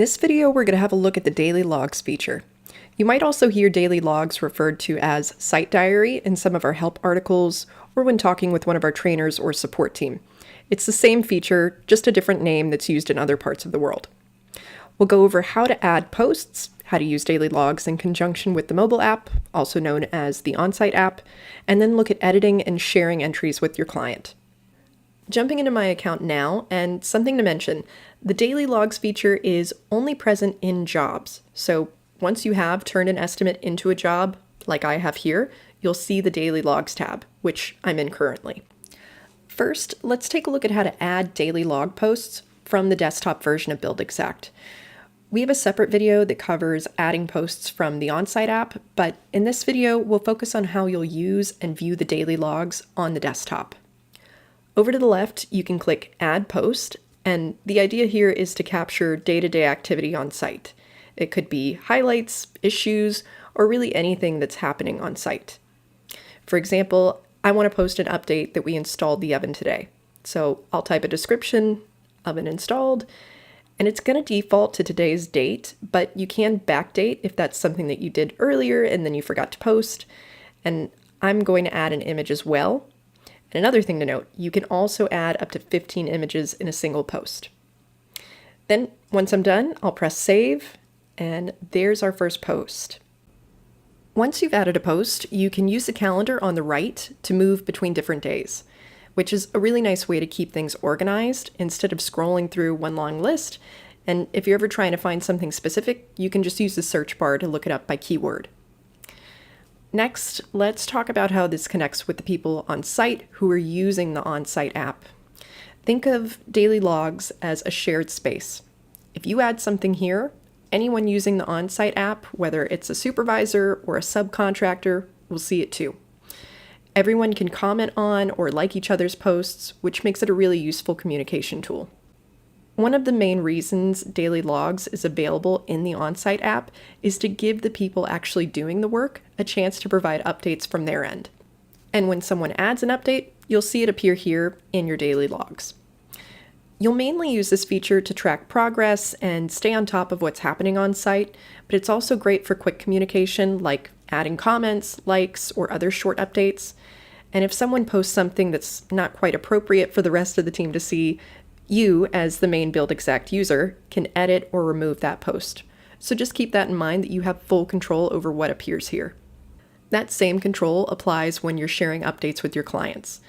this video, we're going to have a look at the daily logs feature. You might also hear daily logs referred to as site diary in some of our help articles or when talking with one of our trainers or support team. It's the same feature, just a different name that's used in other parts of the world. We'll go over how to add posts, how to use daily logs in conjunction with the mobile app, also known as the on-site app, and then look at editing and sharing entries with your client. Jumping into my account now, and something to mention, the daily logs feature is only present in jobs. So once you have turned an estimate into a job, like I have here, you'll see the daily logs tab, which I'm in currently. First, let's take a look at how to add daily log posts from the desktop version of BuildExact. We have a separate video that covers adding posts from the on-site app, but in this video, we'll focus on how you'll use and view the daily logs on the desktop. Over to the left, you can click Add Post, and the idea here is to capture day-to-day activity on site. It could be highlights, issues, or really anything that's happening on site. For example, I want to post an update that we installed the oven today. So I'll type a description, oven installed, and it's going to default to today's date, but you can backdate if that's something that you did earlier and then you forgot to post. And I'm going to add an image as well. And another thing to note, you can also add up to 15 images in a single post. Then once I'm done, I'll press save, and there's our first post. Once you've added a post, you can use the calendar on the right to move between different days, which is a really nice way to keep things organized instead of scrolling through one long list. And if you're ever trying to find something specific, you can just use the search bar to look it up by keyword. Next, let's talk about how this connects with the people on site who are using the on-site app. Think of daily logs as a shared space. If you add something here, anyone using the on-site app, whether it's a supervisor or a subcontractor, will see it too. Everyone can comment on or like each other's posts, which makes it a really useful communication tool. One of the main reasons daily logs is available in the on-site app is to give the people actually doing the work a chance to provide updates from their end. And when someone adds an update, you'll see it appear here in your daily logs. You'll mainly use this feature to track progress and stay on top of what's happening on site, but it's also great for quick communication like adding comments, likes, or other short updates. And if someone posts something that's not quite appropriate for the rest of the team to see, you, as the main BuildExact user, can edit or remove that post. So just keep that in mind that you have full control over what appears here. That same control applies when you're sharing updates with your clients.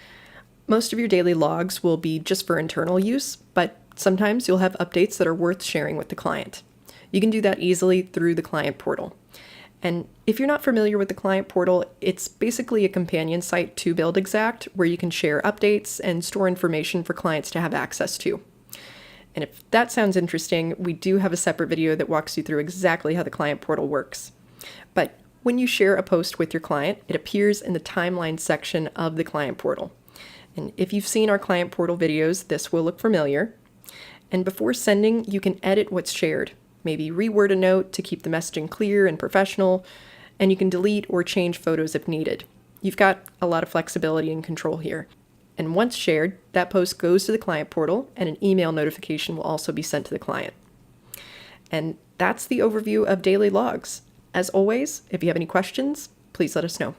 Most of your daily logs will be just for internal use, but sometimes you'll have updates that are worth sharing with the client. You can do that easily through the client portal. And if you're not familiar with the client portal, it's basically a companion site to BuildExact where you can share updates and store information for clients to have access to. And if that sounds interesting, we do have a separate video that walks you through exactly how the client portal works. But when you share a post with your client, it appears in the timeline section of the client portal. And if you've seen our client portal videos, this will look familiar. And before sending, you can edit what's shared. Maybe reword a note to keep the messaging clear and professional, and you can delete or change photos if needed. You've got a lot of flexibility and control here. And once shared, that post goes to the client portal, and an email notification will also be sent to the client. And that's the overview of daily logs. As always, if you have any questions, please let us know.